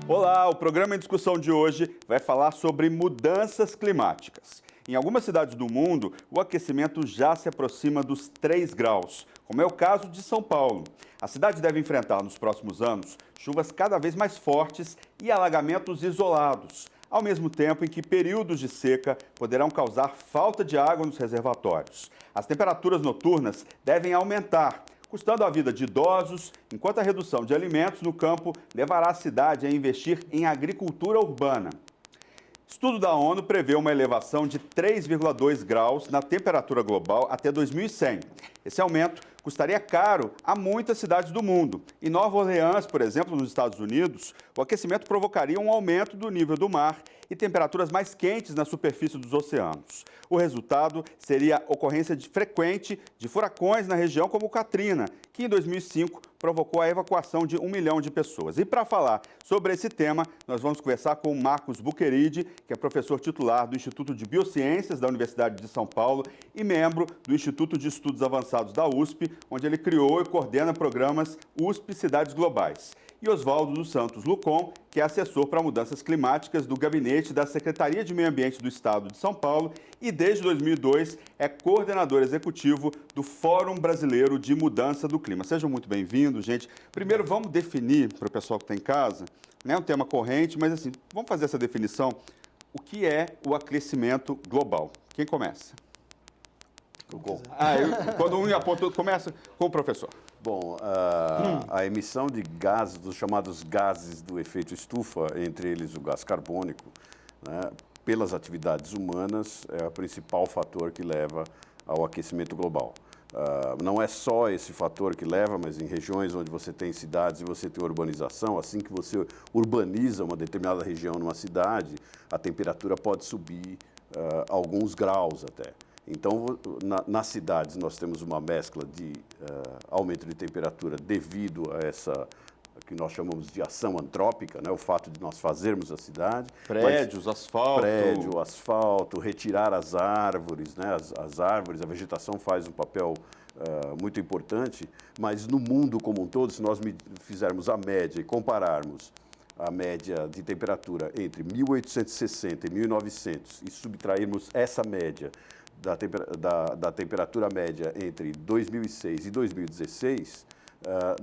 Olá, o programa em discussão de hoje vai falar sobre mudanças climáticas. Em algumas cidades do mundo, o aquecimento já se aproxima dos 3 graus, como é o caso de São Paulo. A cidade deve enfrentar nos próximos anos chuvas cada vez mais fortes e alagamentos isolados, ao mesmo tempo em que períodos de seca poderão causar falta de água nos reservatórios. As temperaturas noturnas devem aumentar, custando a vida de idosos, enquanto a redução de alimentos no campo levará a cidade a investir em agricultura urbana. Estudo da ONU prevê uma elevação de 3,2 graus na temperatura global até 2100. Esse aumento custaria caro a muitas cidades do mundo. Em Nova Orleans, por exemplo, nos Estados Unidos, o aquecimento provocaria um aumento do nível do mar e temperaturas mais quentes na superfície dos oceanos. O resultado seria a ocorrência frequente de furacões na região como o Katrina, que em 2005 provocou a evacuação de 1 milhão de pessoas. E para falar sobre esse tema, nós vamos conversar com o Marcos Bucheridi, que é professor titular do Instituto de Biociências da Universidade de São Paulo e membro do Instituto de Estudos Avançados da USP, onde ele criou e coordena programas USP Cidades Globais. E Oswaldo dos Santos Lucon, que é assessor para mudanças climáticas do gabinete da Secretaria de Meio Ambiente do Estado de São Paulo e, desde 2002, é coordenador executivo do Fórum Brasileiro de Mudança do Clima. Sejam muito bem-vindos, gente. Primeiro, vamos definir para o pessoal que está em casa, né, um tema corrente, mas assim, vamos fazer essa definição. O que é o aquecimento global? Quem começa? Quando um aponta, começa com o professor. Bom, a emissão de gases, dos chamados gases do efeito estufa, entre eles o gás carbônico, né, pelas atividades humanas, é o principal fator que leva ao aquecimento global. Não é só esse fator que leva, mas em regiões onde você tem cidades e você tem urbanização, assim que você urbaniza uma determinada região numa cidade, a temperatura pode subir alguns graus até. Então, nas cidades, nós temos uma mescla de aumento de temperatura devido a essa que nós chamamos de ação antrópica, né? O fato de nós fazermos a cidade. Prédios, asfalto. Prédio, asfalto, retirar as árvores, né? As árvores, a vegetação faz um papel muito importante, mas no mundo como um todo, se nós fizermos a média e compararmos a média de temperatura entre 1860 e 1900 e subtrairmos essa média da temperatura média entre 2006 e 2016,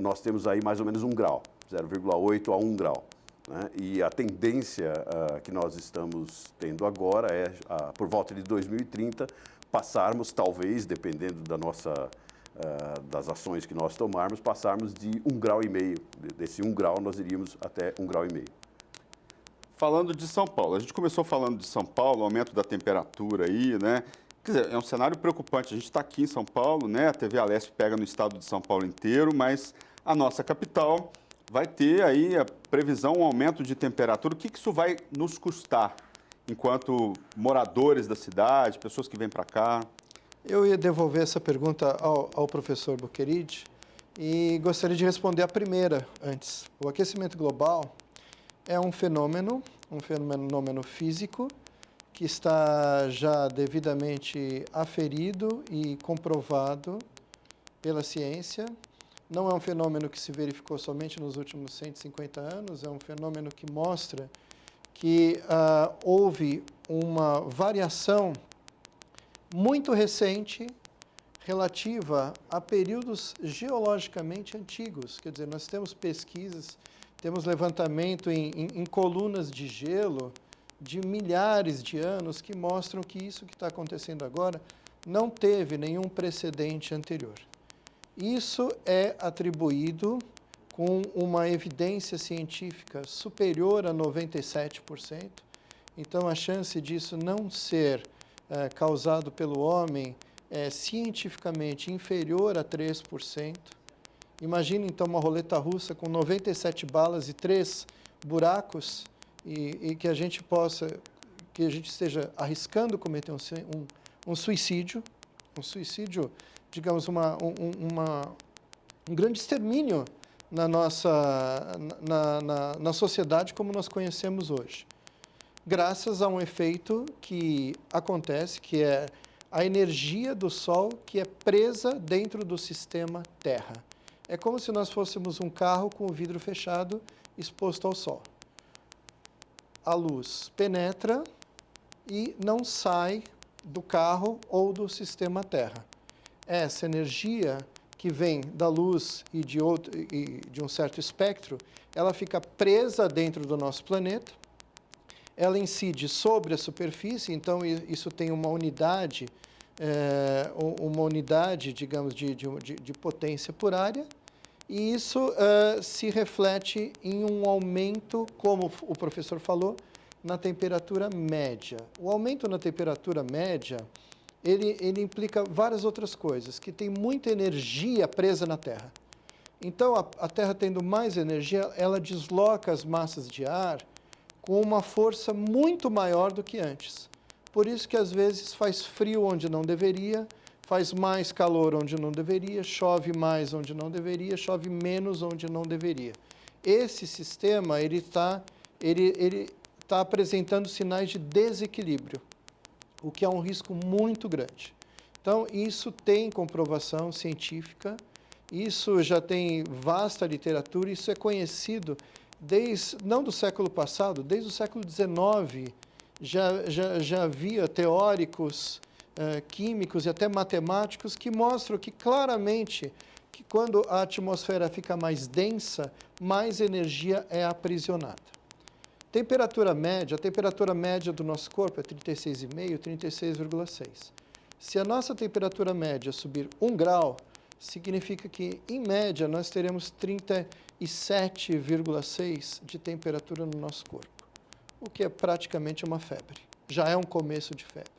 nós temos aí mais ou menos 1 grau, 0,8 a 1 grau. Né? E a tendência que nós estamos tendo agora é, por volta de 2030, passarmos, talvez, dependendo das ações que nós tomarmos, passarmos de 1,5 grau. Desse 1 grau, nós iríamos até 1,5 grau. Falando de São Paulo, a gente começou falando de São Paulo, aumento da temperatura aí, né? Quer dizer, é um cenário preocupante. A gente está aqui em São Paulo, né? A TV Alesp pega no estado de São Paulo inteiro, mas a nossa capital vai ter aí a previsão, um aumento de temperatura. O que isso vai nos custar enquanto moradores da cidade, pessoas que vêm para cá? Eu ia devolver essa pergunta ao professor Bucheridi e gostaria de responder a primeira antes. O aquecimento global é um fenômeno físico que está já devidamente aferido e comprovado pela ciência. Não é um fenômeno que se verificou somente nos últimos 150 anos, é um fenômeno que mostra que houve uma variação muito recente relativa a períodos geologicamente antigos. Quer dizer, nós temos pesquisas, temos levantamento em colunas de gelo de milhares de anos que mostram que isso que está acontecendo agora não teve nenhum precedente anterior. Isso é atribuído com uma evidência científica superior a 97%. Então, a chance disso não ser causado pelo homem é cientificamente inferior a 3%. Imagine, então, uma roleta russa com 97 balas e 3 buracos e que a gente esteja arriscando cometer um suicídio, digamos, um grande extermínio na sociedade como nós conhecemos hoje, graças a um efeito que acontece, que é a energia do Sol que é presa dentro do sistema Terra. É como se nós fôssemos um carro com o vidro fechado, exposto ao sol. A luz penetra e não sai do carro ou do sistema Terra. Essa energia que vem da luz e de um certo espectro, ela fica presa dentro do nosso planeta, ela incide sobre a superfície, então isso tem uma unidade, digamos, de potência por área, e isso se reflete em um aumento, como o professor falou, na temperatura média. O aumento na temperatura média, ele implica várias outras coisas, que tem muita energia presa na Terra. Então, a Terra tendo mais energia, ela desloca as massas de ar com uma força muito maior do que antes. Por isso que, às vezes, faz frio onde não deveria, faz mais calor onde não deveria, chove mais onde não deveria, chove menos onde não deveria. Esse sistema, ele está apresentando sinais de desequilíbrio, o que é um risco muito grande. Então, isso tem comprovação científica, isso já tem vasta literatura, isso é conhecido não do século passado, desde o século XIX, já havia teóricos químicos e até matemáticos que mostram que claramente que quando a atmosfera fica mais densa, mais energia é aprisionada. A temperatura média do nosso corpo é 36,5, 36,6. Se a nossa temperatura média subir 1 grau, significa que, em média, nós teremos 37,6 de temperatura no nosso corpo, o que é praticamente uma febre. Já é um começo de febre.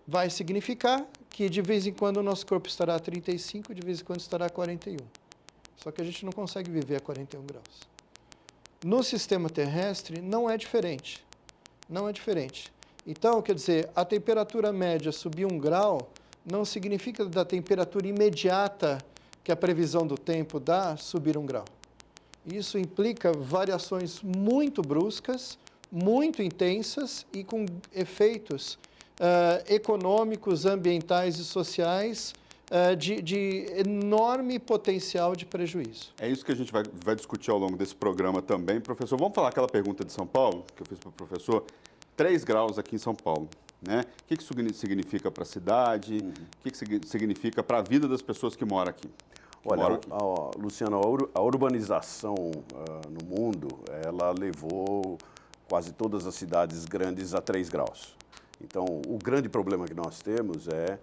Vai significar que, de vez em quando, o nosso corpo estará a 35, de vez em quando estará a 41. Só que a gente não consegue viver a 41 graus. No sistema terrestre, não é diferente. Não é diferente. Então, quer dizer, a temperatura média subir 1 grau não significa da temperatura imediata que a previsão do tempo dá subir 1 grau. Isso implica variações muito bruscas, muito intensas e com efeitos econômicos, ambientais e sociais de enorme potencial de prejuízo. É isso que a gente vai discutir ao longo desse programa também. Professor, vamos falar aquela pergunta de São Paulo, que eu fiz para o professor. 3 graus aqui em São Paulo, né? O que isso significa para a cidade? O que significa para a vida das pessoas que moram aqui? Olha, Luciano, a urbanização no mundo, ela levou quase todas as cidades grandes a 3 graus. Então, o grande problema que nós temos é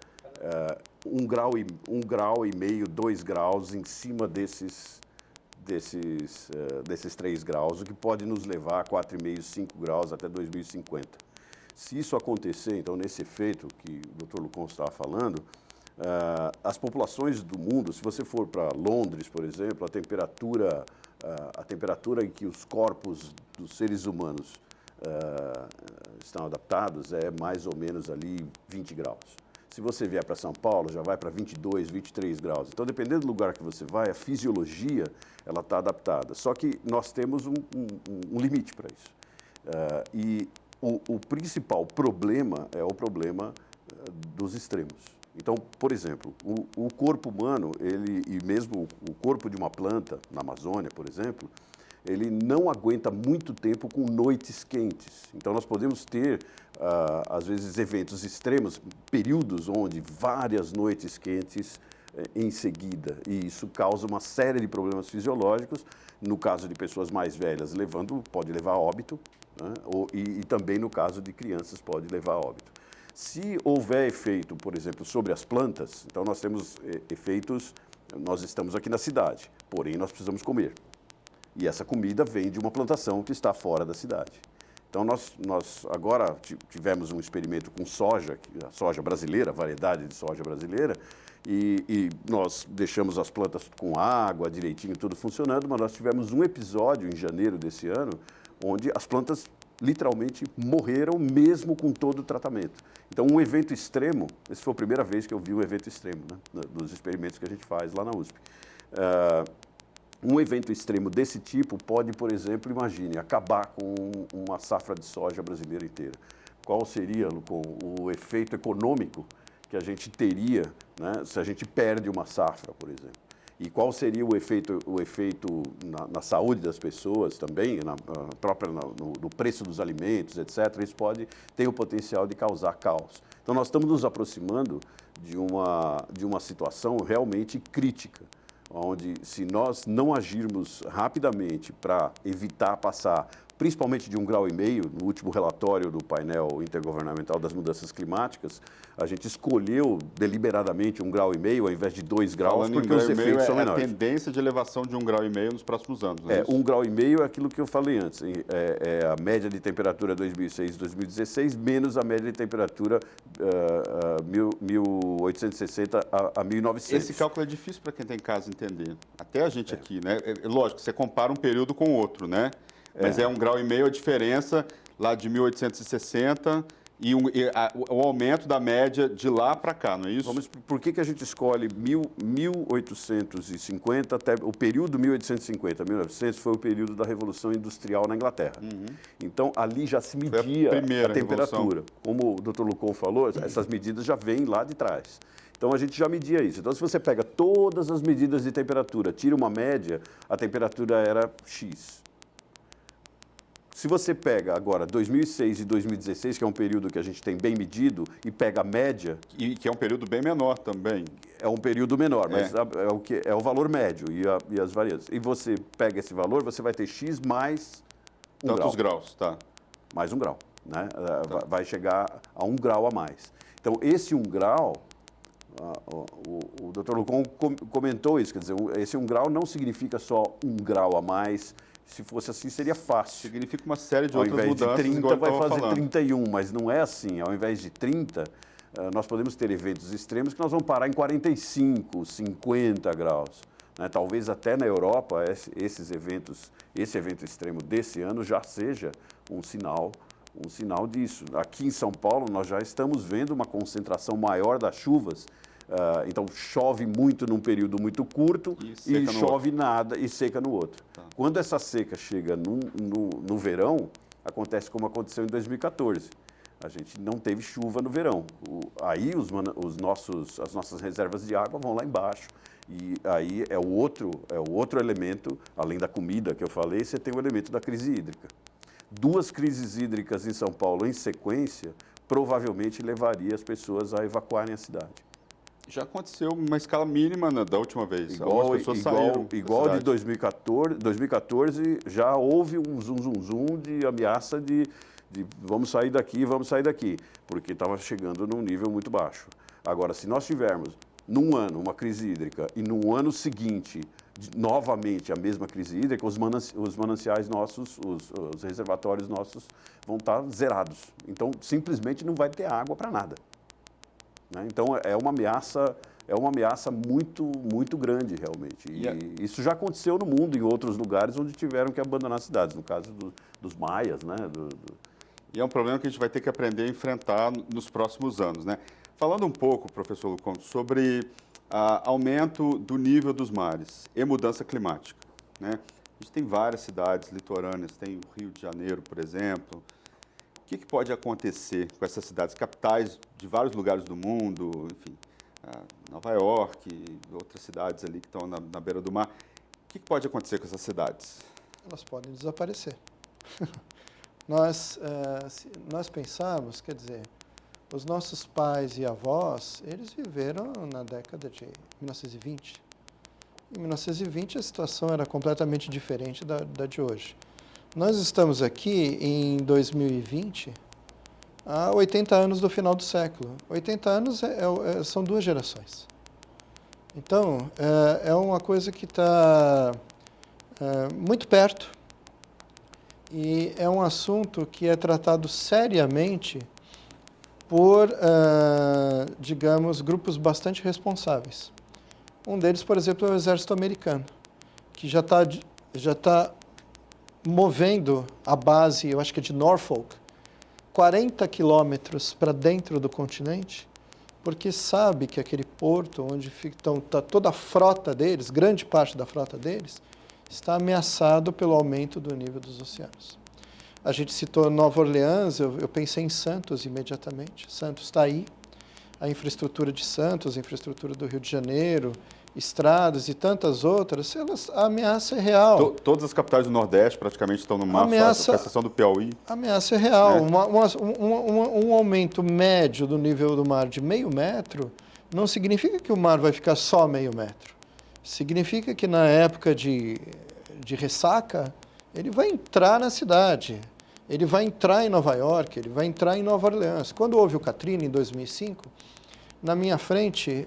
1 grau e meio, 2 graus em cima desses 3 graus, o que pode nos levar a 4,5, 5 graus até 2050. Se isso acontecer, então, nesse efeito que o Dr. Lucon estava falando, as populações do mundo, se você for para Londres, por exemplo, a temperatura em que os corpos dos seres humanos estão adaptados é mais ou menos ali 20 graus. Se você vier para São Paulo, já vai para 22, 23 graus. Então, dependendo do lugar que você vai, a fisiologia ela está adaptada. Só que nós temos um limite para isso. E o principal problema é o problema dos extremos. Então, por exemplo, o corpo humano, e mesmo o corpo de uma planta, na Amazônia, por exemplo, ele não aguenta muito tempo com noites quentes. Então, nós podemos ter, às vezes, eventos extremos, períodos onde várias noites quentes em seguida. E isso causa uma série de problemas fisiológicos. No caso de pessoas mais velhas, pode levar a óbito, né? E também no caso de crianças, pode levar a óbito. Se houver efeito, por exemplo, sobre as plantas, então nós temos efeitos, nós estamos aqui na cidade, porém nós precisamos comer. E essa comida vem de uma plantação que está fora da cidade. Então, nós agora tivemos um experimento com soja, a soja brasileira, a variedade de soja brasileira, e nós deixamos as plantas com água, direitinho, tudo funcionando, mas nós tivemos um episódio em janeiro desse ano, onde as plantas literalmente morreram mesmo com todo o tratamento. Então, um evento extremo, essa foi a primeira vez que eu vi um evento extremo, né, dos experimentos que a gente faz lá na USP. Um evento extremo desse tipo pode, por exemplo, imagine, acabar com uma safra de soja brasileira inteira. Qual seria, Lucon, o efeito econômico que a gente teria, né, se a gente perde uma safra, por exemplo? E qual seria o efeito na saúde das pessoas também, no preço dos alimentos, etc. Isso tem o potencial de causar caos. Então, nós estamos nos aproximando de uma situação realmente crítica, onde, se nós não agirmos rapidamente para evitar passar, principalmente de 1,5 graus, no último relatório do painel intergovernamental das mudanças climáticas, a gente escolheu deliberadamente 1,5 graus ao invés de 2 graus, Falando porque em os 1,5 efeitos são graus, a menores. tendência de elevação de 1,5 graus nos próximos anos, não é isso? 1,5 graus é aquilo que eu falei antes, é a média de temperatura 2006 e 2016, menos a média de temperatura 1860 a 1900. Esse cálculo é difícil para quem tem casa entender. Até a gente aqui, né? Lógico, você compara um período com o outro, né? Mas 1,5 graus a diferença lá de 1860 e o aumento da média de lá para cá, não é isso? Por que a gente escolhe 1850 até o período 1850 a 1900 foi o período da Revolução Industrial na Inglaterra. Então, ali já se media a temperatura. Como o Dr. Lucon falou, essas medidas já vêm lá de trás. Então, a gente já media isso. Então, se você pega todas as medidas de temperatura, tira uma média, a temperatura era X. Se você pega agora 2006 e 2016, que é um período que a gente tem bem medido, e pega a média... E que é um período bem menor também. É um período menor, mas é o valor médio e as variantes. E você pega esse valor, você vai ter X mais 1 grau. Tantos graus, tá. Mais 1 grau, né? Vai chegar a 1 grau a mais. Então, esse 1 grau, o Dr. Lucon comentou isso, quer dizer, esse 1 grau não significa só 1 grau a mais. Se fosse assim, seria fácil. Significa uma série de outras mudanças. Ao invés de 30, vai fazer falando. 31, mas não é assim. Ao invés de 30, nós podemos ter eventos extremos que nós vamos parar em 45, 50 graus. Né? Talvez até na Europa, esse evento extremo desse ano já seja um sinal disso. Aqui em São Paulo, nós já estamos vendo uma concentração maior das chuvas. Então, chove muito num período muito curto e chove nada e seca no outro. Tá. Quando essa seca chega no verão, acontece como aconteceu em 2014. A gente não teve chuva no verão. Aí as nossas reservas de água vão lá embaixo. E aí é o outro elemento, além da comida que eu falei, você tem o elemento da crise hídrica. 2 crises hídricas em São Paulo em sequência provavelmente levaria as pessoas a evacuarem a cidade. Já aconteceu uma escala mínima da última vez. Igual de 2014, já houve um zum de ameaça de vamos sair daqui, porque estava chegando num nível muito baixo. Agora, se nós tivermos num ano uma crise hídrica e no ano seguinte novamente a mesma crise hídrica, os mananciais nossos, os reservatórios nossos vão estar zerados. Então, simplesmente não vai ter água para nada. Né? Então, é uma ameaça muito, muito grande, realmente. E isso já aconteceu no mundo, em outros lugares onde tiveram que abandonar cidades, no caso dos maias, né? E é um problema que a gente vai ter que aprender a enfrentar nos próximos anos, né? Falando um pouco, professor Lucon, sobre aumento do nível dos mares e mudança climática, né? A gente tem várias cidades litorâneas, tem o Rio de Janeiro, por exemplo. O que pode acontecer com essas cidades, capitais de vários lugares do mundo, enfim, Nova York, outras cidades ali que estão na beira do mar. O que pode acontecer com essas cidades? Elas podem desaparecer. Nós pensamos, quer dizer, os nossos pais e avós, eles viveram na década de 1920. Em 1920 a situação era completamente diferente da de hoje. Nós estamos aqui em 2020, há 80 anos do final do século. 80 anos são 2 gerações. Então, é uma coisa que está muito perto e é um assunto que é tratado seriamente por, digamos, grupos bastante responsáveis. Um deles, por exemplo, é o Exército Americano, que já está movendo a base, eu acho que é de Norfolk, 40 quilômetros para dentro do continente, porque sabe que aquele porto onde está toda a frota deles, grande parte da frota deles, está ameaçado pelo aumento do nível dos oceanos. A gente citou Nova Orleans, eu pensei em Santos imediatamente. Santos está aí. a infraestrutura de Santos, a infraestrutura do Rio de Janeiro, estradas e tantas outras, a ameaça é real. Todas as capitais do Nordeste praticamente estão no mar, com exceção do Piauí. A ameaça é real. Né? Um aumento médio do nível do mar de 0,5 metro não significa que o mar vai ficar só 0,5 metro. Significa que na época de ressaca, ele vai entrar na cidade, ele vai entrar em Nova York, ele vai entrar em Nova Orleans. Quando houve o Katrina, em 2005, na minha frente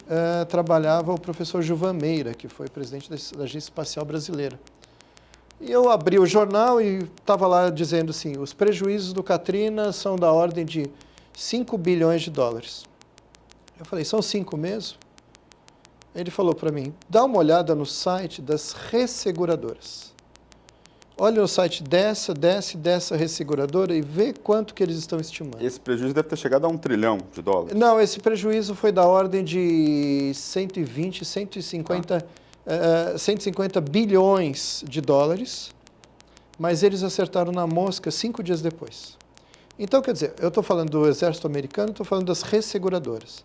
trabalhava o professor Gilvan Meira, que foi presidente da Agência Espacial Brasileira. E eu abri o jornal e estava lá dizendo assim, os prejuízos do Katrina são da ordem de 5 bilhões de dólares. Eu falei, são 5 mesmo? Ele falou para mim, dá uma olhada no site das resseguradoras. Olha no site dessa resseguradora e vê quanto que eles estão estimando. Esse prejuízo deve ter chegado a $1 trilhão. Não, esse prejuízo foi da ordem de 120, 150 bilhões de dólares, mas eles acertaram na mosca 5 dias depois. Então, quer dizer, eu estou falando do exército americano, estou falando das resseguradoras.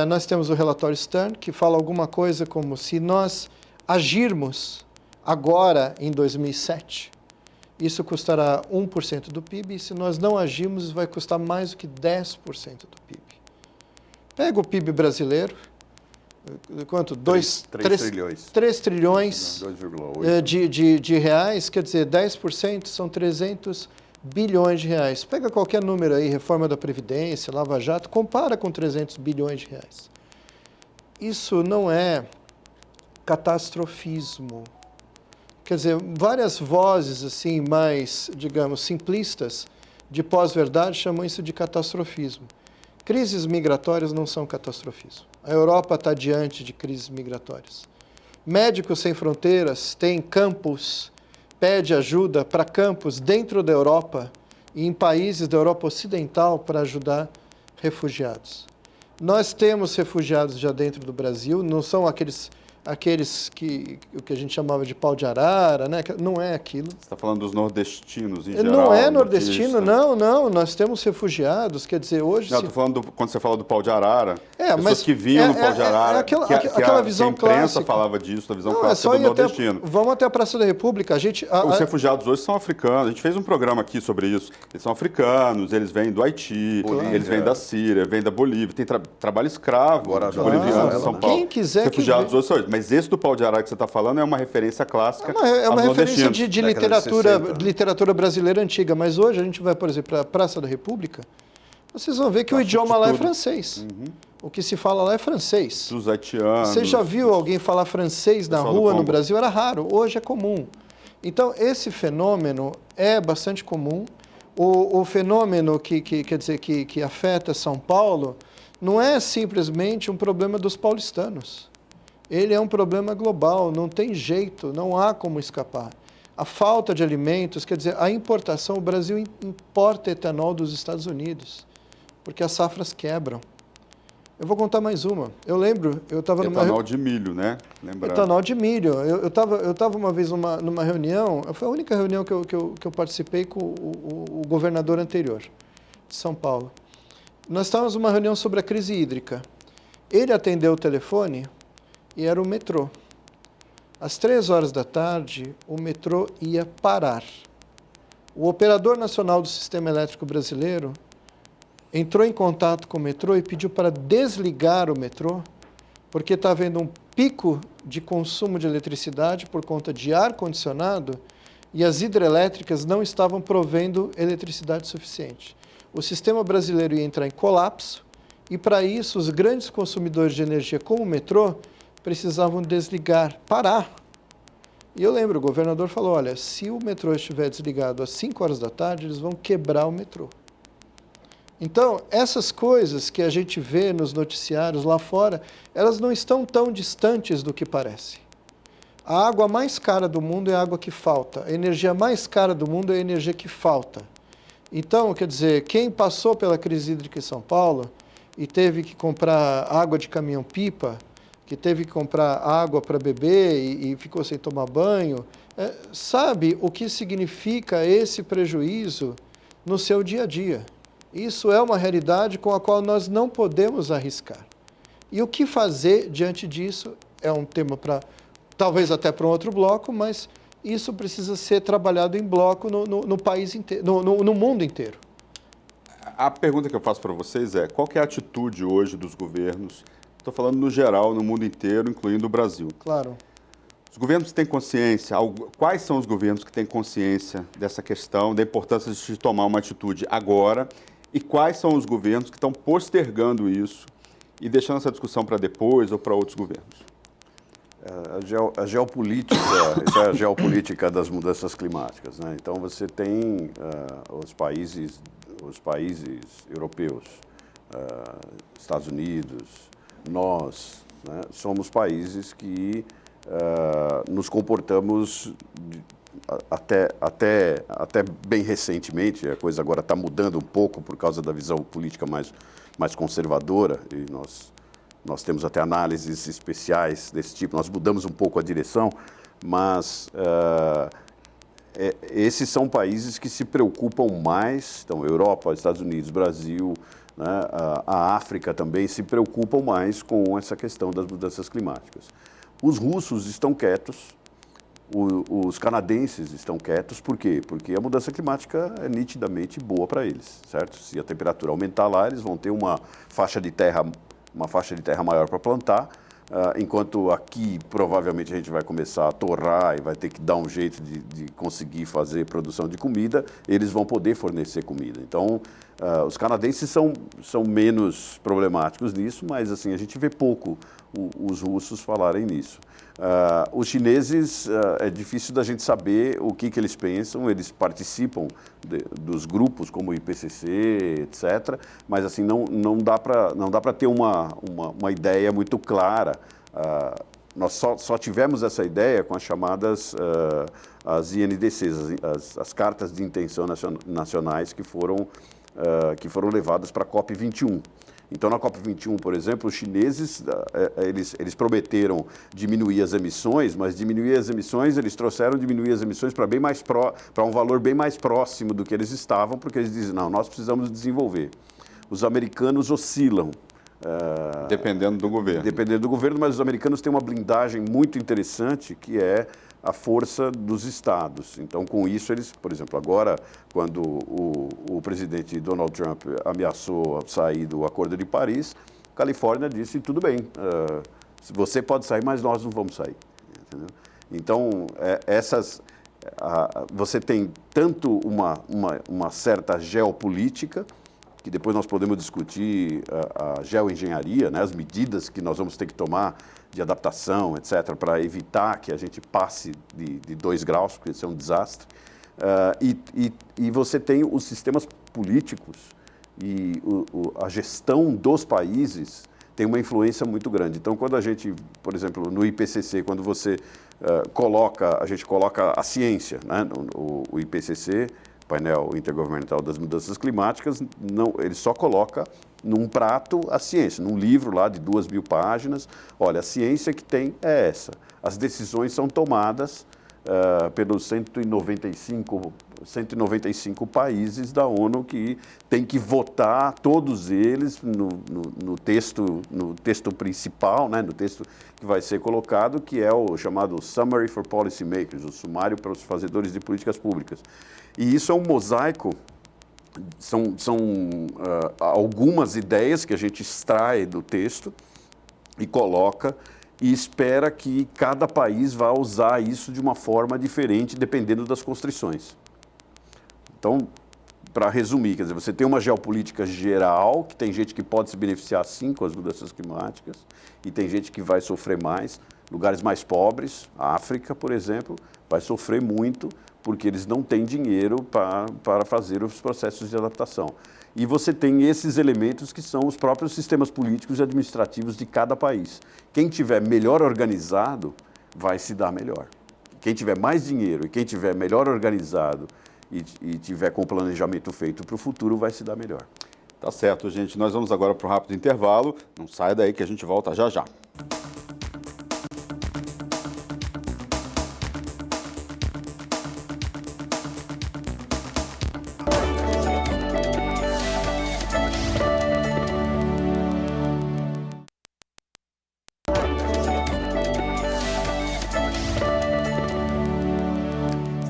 Nós temos o relatório Stern, que fala alguma coisa como se nós agirmos agora, em 2007, isso custará 1% do PIB, e se nós não agirmos, vai custar mais do que 10% do PIB. Pega o PIB brasileiro, quanto? 3 trilhões 2,8 de reais, quer dizer, 10% são 300 bilhões de reais. Pega qualquer número aí, reforma da Previdência, Lava Jato, compara com 300 bilhões de reais. Isso não é catastrofismo. Quer dizer, várias vozes assim mais, digamos, simplistas de pós-verdade chamam isso de catastrofismo. Crises migratórias não são catastrofismo. A Europa está diante de crises migratórias. Médicos Sem Fronteiras tem campos, pede ajuda para campos dentro da Europa e em países da Europa Ocidental para ajudar refugiados. Nós temos refugiados já dentro do Brasil, não são aqueles que o que a gente chamava de pau de arara, né? Não é aquilo. Você está falando dos nordestinos em geral? Não é nordestino, não. Nós temos refugiados, quer dizer, hoje... Não, estou falando quando você fala do pau de arara, pessoas mas que vinham no pau de arara, aquela visão que a imprensa clássica. falava disso, a visão Não, clássica do nordestino. Vamos até a Praça da República. Os refugiados hoje são africanos, a gente fez um programa aqui sobre isso. Eles são africanos, eles vêm do Haiti, eles vêm da Síria, vêm da Bolívia, tem trabalho escravo de bolivianos em São Paulo. Quem quiser os refugiados hoje são eles. Mas esse do pau de arara que você está falando é uma referência clássica. É uma referência de literatura, literatura brasileira antiga. Mas hoje a gente vai, por exemplo, para a Praça da República, vocês vão ver que o idioma lá é francês. O que se fala lá é francês. Dos haitianos. Você já viu alguém falar francês na rua no Brasil? Era raro, hoje é comum. Então, esse fenômeno é bastante comum. O fenômeno quer dizer, que afeta São Paulo não é simplesmente um problema dos paulistanos. Ele é um problema global, não tem jeito, não há como escapar. A falta de alimentos, quer dizer, a importação, o Brasil importa etanol dos Estados Unidos, porque as safras quebram. Eu vou contar mais uma. Eu lembro, eu estava numa... Etanol de milho, né? Lembrando. Etanol de milho. Eu estava uma vez numa reunião, foi a única reunião que eu participei com o governador anterior, de São Paulo. Nós estávamos numa reunião sobre a crise hídrica. Ele atendeu o telefone e era o metrô. Às 3h da tarde, o metrô ia parar. O operador nacional do Sistema Elétrico Brasileiro entrou em contato com o metrô e pediu para desligar o metrô, porque está havendo um pico de consumo de eletricidade por conta de ar-condicionado e as hidrelétricas não estavam provendo eletricidade suficiente. O sistema brasileiro ia entrar em colapso e, para isso, os grandes consumidores de energia, como o metrô, precisavam desligar, parar. E eu lembro, o governador falou, olha, se o metrô estiver desligado às 5h da tarde, eles vão quebrar o metrô. Então, essas coisas que a gente vê nos noticiários lá fora, elas não estão tão distantes do que parece. A água mais cara do mundo é a água que falta. A energia mais cara do mundo é a energia que falta. Então, quer dizer, quem passou pela crise hídrica em São Paulo e teve que comprar água de caminhão-pipa, que teve que comprar água para beber e ficou sem tomar banho, sabe o que significa esse prejuízo no seu dia a dia. Isso é uma realidade com a qual nós não podemos arriscar. E o que fazer diante disso é um tema para, talvez até para um outro bloco, mas isso precisa ser trabalhado em bloco no país inteiro, no mundo inteiro. A pergunta que eu faço para vocês é, qual que é a atitude hoje dos governos? Estou falando no geral, no mundo inteiro, incluindo o Brasil. Claro. Os governos têm consciência, quais são os governos que têm consciência dessa questão, da importância de tomar uma atitude agora, e quais são os governos que estão postergando isso e deixando essa discussão para depois ou para outros governos? A geopolítica, essa é a geopolítica das mudanças climáticas, né? Então você tem os países europeus, Estados Unidos, nós, né? Somos países que nos comportamos até bem recentemente. A coisa agora está mudando um pouco por causa da visão política mais conservadora, e nós temos até análises especiais desse tipo. Nós mudamos um pouco a direção, mas esses são países que se preocupam mais. Então, Europa, Estados Unidos, Brasil, né, a África também se preocupam mais com essa questão das mudanças climáticas. Os russos estão quietos, os canadenses estão quietos. Por quê? Porque a mudança climática é nitidamente boa para eles, certo? Se a temperatura aumentar lá, eles vão ter uma faixa de terra maior para plantar, enquanto aqui provavelmente a gente vai começar a torrar e vai ter que dar um jeito de conseguir fazer produção de comida, eles vão poder fornecer comida. Então, os canadenses são menos problemáticos nisso, mas assim, a gente vê pouco os russos falarem nisso. Os chineses, é difícil da gente saber o que eles pensam. Eles participam dos grupos como o IPCC, etc., mas assim, não dá para ter uma ideia muito clara. Nós só tivemos essa ideia com as chamadas as INDCs, as cartas de intenção nacionais que foram levadas para a COP21. Então, na COP21, por exemplo, os chineses, eles prometeram diminuir as emissões, mas eles trouxeram diminuir as emissões para um valor bem mais próximo do que eles estavam, porque eles dizem, não, nós precisamos desenvolver. Os americanos oscilam. Dependendo do governo. Dependendo do governo, mas os americanos têm uma blindagem muito interessante, que é a força dos estados. Então, com isso, eles, por exemplo, agora, quando o presidente Donald Trump ameaçou sair do Acordo de Paris, a Califórnia disse, tudo bem, você pode sair, mas nós não vamos sair. Entendeu? Então, você tem tanto uma certa geopolítica, que depois nós podemos discutir a geoengenharia, né, as medidas que nós vamos ter que tomar de adaptação, etc., para evitar que a gente passe de 2 graus, porque isso é um desastre. E você tem os sistemas políticos e a gestão dos países tem uma influência muito grande. Então, quando a gente, por exemplo, no IPCC, quando você a gente coloca a ciência, né, o IPCC, Painel Intergovernamental das Mudanças Climáticas, ele só coloca num prato a ciência, num livro lá de 2.000 páginas. Olha, a ciência que tem é essa. As decisões são tomadas pelos 195 países da ONU, que tem que votar, todos eles, no texto principal, né, no texto que vai ser colocado, que é o chamado Summary for Policymakers, o sumário para os fazedores de políticas públicas. E isso é um mosaico, são algumas ideias que a gente extrai do texto e coloca e espera que cada país vá usar isso de uma forma diferente, dependendo das constrições. Então, para resumir, quer dizer, você tem uma geopolítica geral, que tem gente que pode se beneficiar sim com as mudanças climáticas, e tem gente que vai sofrer mais. Lugares mais pobres, a África, por exemplo, vai sofrer muito, porque eles não têm dinheiro para fazer os processos de adaptação. E você tem esses elementos que são os próprios sistemas políticos e administrativos de cada país. Quem tiver melhor organizado vai se dar melhor. Quem tiver mais dinheiro e quem tiver melhor organizado e tiver com o planejamento feito para o futuro vai se dar melhor. Tá certo, gente. Nós vamos agora para um rápido intervalo. Não saia daí que a gente volta já já.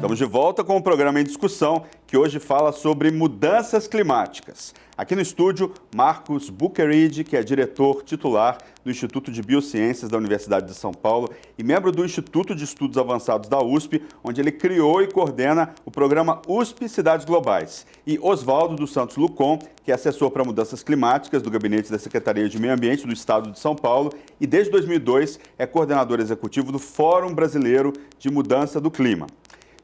Estamos de volta com o programa em discussão, que hoje fala sobre mudanças climáticas. Aqui no estúdio, Marcos Bucheridge, que é diretor titular do Instituto de Biociências da Universidade de São Paulo e membro do Instituto de Estudos Avançados da USP, onde ele criou e coordena o programa USP Cidades Globais. E Oswaldo dos Santos Lucon, que é assessor para mudanças climáticas do gabinete da Secretaria de Meio Ambiente do Estado de São Paulo e desde 2002 é coordenador executivo do Fórum Brasileiro de Mudança do Clima.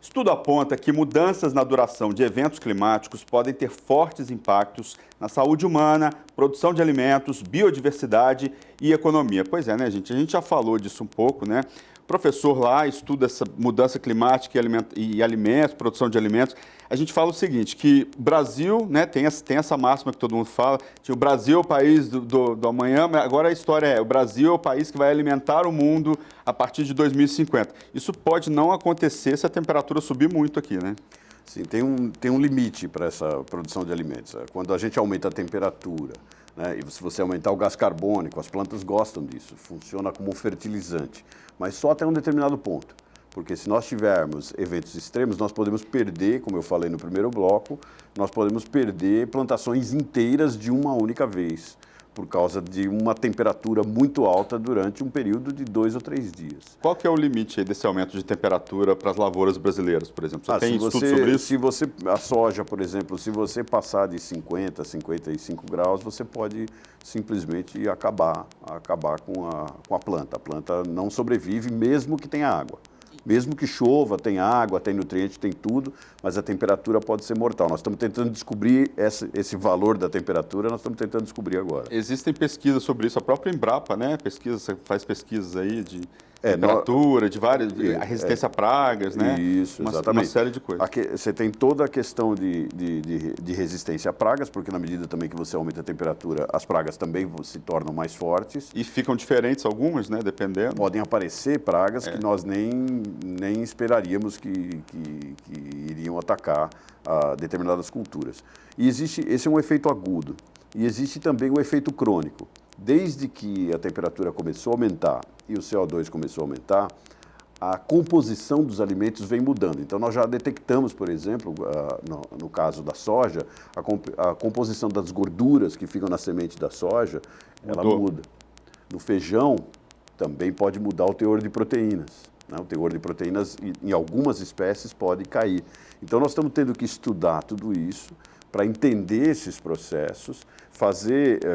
Estudo aponta que mudanças na duração de eventos climáticos podem ter fortes impactos na saúde humana, produção de alimentos, biodiversidade e economia. Pois é, né, gente? A gente já falou disso um pouco, né? O professor lá estuda essa mudança climática e alimentos, produção de alimentos. A gente fala o seguinte, que o Brasil, né, tem essa máxima que todo mundo fala, que o Brasil é o país do amanhã, mas agora a história é, o Brasil é o país que vai alimentar o mundo a partir de 2050. Isso pode não acontecer se a temperatura subir muito aqui, né? Sim, tem um limite para essa produção de alimentos. Quando a gente aumenta a temperatura, né, e se você aumentar o gás carbônico, as plantas gostam disso, funciona como um fertilizante, mas só até um determinado ponto. Porque se nós tivermos eventos extremos, nós podemos perder, como eu falei no primeiro bloco, nós podemos perder plantações inteiras de uma única vez, por causa de uma temperatura muito alta durante um período de 2 ou 3 dias. Qual que é o limite aí desse aumento de temperatura para as lavouras brasileiras, por exemplo? Você tem estudo sobre isso? A soja, por exemplo, se você passar de 50 a 55 graus, você pode simplesmente acabar com a planta. A planta não sobrevive mesmo que tenha água. Mesmo que chova, tem água, tem nutriente, tem tudo, mas a temperatura pode ser mortal. Nós estamos tentando descobrir esse valor da temperatura, nós estamos tentando descobrir agora. Existem pesquisas sobre isso, a própria Embrapa, né? Você faz pesquisas aí de temperatura, de várias, a resistência a pragas, né? Isso, exatamente. Uma série de coisas. Aqui, você tem toda a questão de resistência a pragas, porque na medida também que você aumenta a temperatura, as pragas também se tornam mais fortes. E ficam diferentes algumas, né? Dependendo. Podem aparecer pragas que nós nem esperaríamos que iriam atacar determinadas culturas. E esse é um efeito agudo. E existe também o efeito crônico. Desde que a temperatura começou a aumentar e o CO2 começou a aumentar, a composição dos alimentos vem mudando. Então, nós já detectamos, por exemplo, no caso da soja, a composição das gorduras que ficam na semente da soja, ela muda. No feijão, também pode mudar o teor de proteínas. Né? O teor de proteínas, em algumas espécies, pode cair. Então, nós estamos tendo que estudar tudo isso para entender esses processos,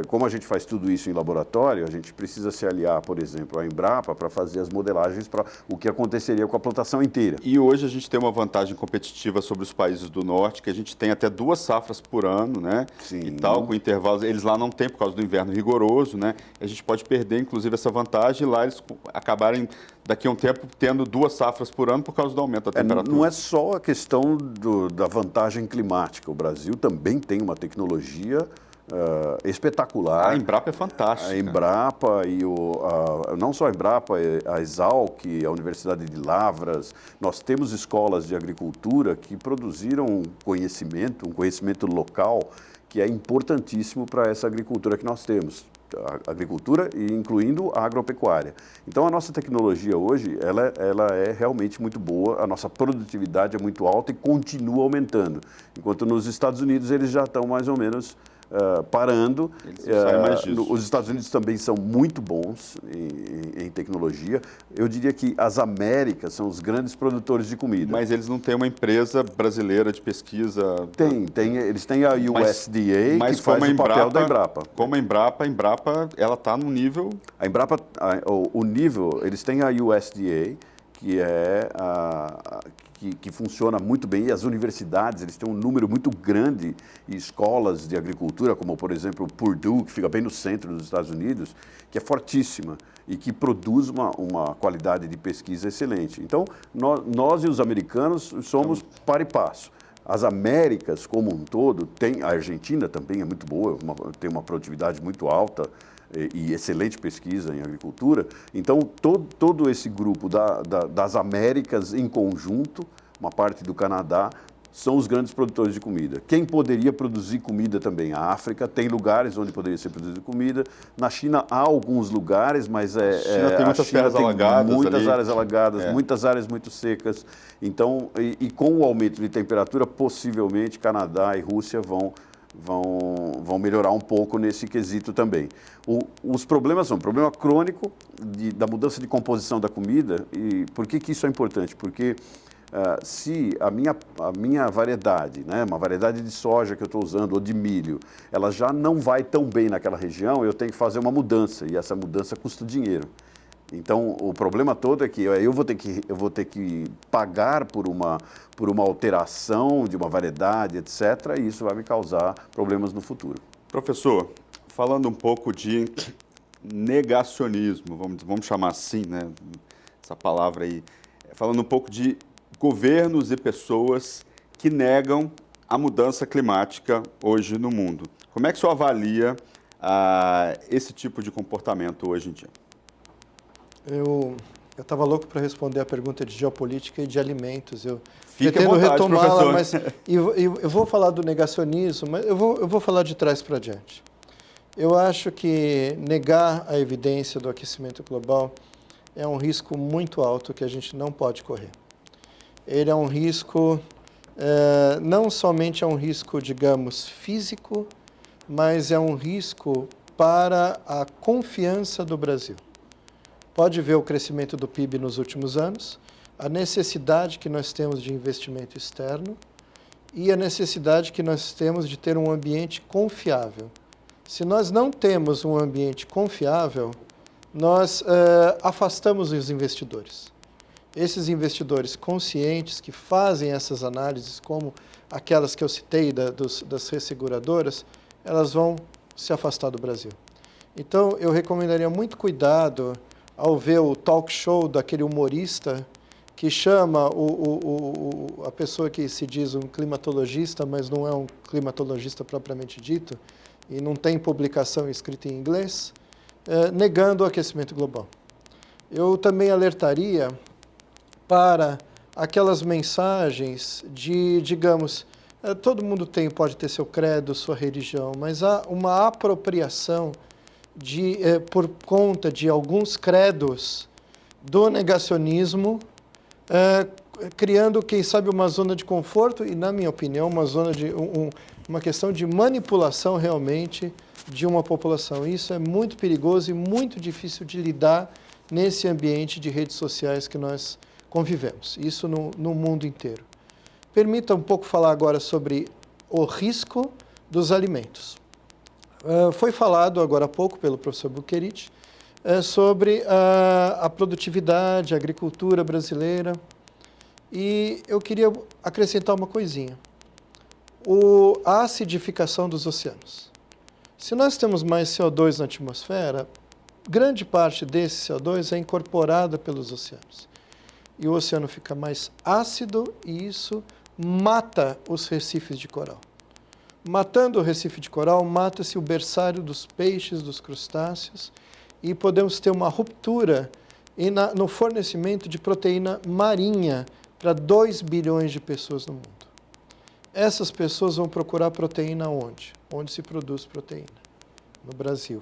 como a gente faz tudo isso em laboratório, a gente precisa se aliar, por exemplo, à Embrapa para fazer as modelagens para o que aconteceria com a plantação inteira. E hoje a gente tem uma vantagem competitiva sobre os países do norte, que a gente tem até 2 safras por ano, né? Sim. E tal, com intervalos, eles lá não têm por causa do inverno rigoroso, né? A gente pode perder, inclusive, essa vantagem e lá eles acabarem, daqui a um tempo, tendo 2 safras por ano por causa do aumento da temperatura. Não é só a questão da vantagem climática. O Brasil também tem uma tecnologia espetacular. A Embrapa é fantástica. A Embrapa não só a Embrapa, a Exalc, a Universidade de Lavras. Nós temos escolas de agricultura que produziram um conhecimento local que é importantíssimo para essa agricultura que nós temos. A agricultura e incluindo a agropecuária. Então, a nossa tecnologia hoje, ela é realmente muito boa, a nossa produtividade é muito alta e continua aumentando. Enquanto nos Estados Unidos eles já estão mais ou menos parando. Eles não saem mais disso. Os Estados Unidos também são muito bons em tecnologia. Eu diria que as Américas são os grandes produtores de comida. Mas eles não têm uma empresa brasileira de pesquisa? Eles têm a USDA, que faz o papel da Embrapa. Como a Embrapa, ela está no nível... A Embrapa, o nível, eles têm a USDA, que funciona muito bem, e as universidades, eles têm um número muito grande de escolas de agricultura, como, por exemplo, Purdue, que fica bem no centro dos Estados Unidos, que é fortíssima e que produz uma qualidade de pesquisa excelente. Então, nós e os americanos somos par e passo. As Américas, como um todo, a Argentina também é muito boa, tem uma produtividade muito alta, e excelente pesquisa em agricultura. Então, todo esse grupo das Américas em conjunto, uma parte do Canadá, são os grandes produtores de comida. Quem poderia produzir comida também? A África tem lugares onde poderia ser produzida comida. Na China há alguns lugares, mas A China tem muitas terras alagadas muitas ali. áreas alagadas, muitas áreas muito secas. Então, e com o aumento de temperatura, possivelmente Canadá e Rússia vão melhorar um pouco nesse quesito também. Os problemas são problema crônico da mudança de composição da comida. E por que isso é importante? Porque se a minha variedade, né, uma variedade de soja que eu estou usando, ou de milho, ela já não vai tão bem naquela região, eu tenho que fazer uma mudança, e essa mudança custa dinheiro. Então, o problema todo é que eu vou ter que pagar por uma alteração de uma variedade, etc., e isso vai me causar problemas no futuro. Professor, falando um pouco de negacionismo, vamos chamar assim, né, essa palavra aí, falando um pouco de governos e pessoas que negam a mudança climática hoje no mundo. Como é que o senhor avalia esse tipo de comportamento hoje em dia? Eu estava louco para responder a pergunta de geopolítica e de alimentos. Eu Fique à pretendo vontade, retomá-la, professor. mas eu vou falar do negacionismo, mas eu vou falar de trás para diante. Eu acho que negar a evidência do aquecimento global é um risco muito alto que a gente não pode correr. Ele é um risco, não somente é um risco, digamos, físico, mas é um risco para a confiança do Brasil. Pode ver o crescimento do PIB nos últimos anos, a necessidade que nós temos de investimento externo e a necessidade que nós temos de ter um ambiente confiável. Se nós não temos um ambiente confiável, nós afastamos os investidores. Esses investidores conscientes que fazem essas análises, como aquelas que eu citei das resseguradoras, elas vão se afastar do Brasil. Então, eu recomendaria muito cuidado ao ver o talk show daquele humorista que chama a pessoa que se diz um climatologista, mas não é um climatologista propriamente dito, e não tem publicação escrita em inglês, negando o aquecimento global. Eu também alertaria para aquelas mensagens de, digamos, todo mundo pode ter seu credo, sua religião, mas há uma apropriação por conta de alguns credos do negacionismo, criando, quem sabe, uma zona de conforto e, na minha opinião, uma questão de manipulação realmente de uma população. Isso é muito perigoso e muito difícil de lidar nesse ambiente de redes sociais que nós convivemos, isso no mundo inteiro. Permita um pouco falar agora sobre o risco dos alimentos. Foi falado agora há pouco pelo professor Buquerite sobre a produtividade, a agricultura brasileira, e eu queria acrescentar uma coisinha. A acidificação dos oceanos. Se nós temos mais CO2 na atmosfera, grande parte desse CO2 é incorporada pelos oceanos. E o oceano fica mais ácido e isso mata os recifes de coral. Matando o recife de coral, mata-se o berçário dos peixes, dos crustáceos, e podemos ter uma ruptura no fornecimento de proteína marinha para 2 bilhões de pessoas no mundo. Essas pessoas vão procurar proteína onde? Onde se produz proteína? No Brasil.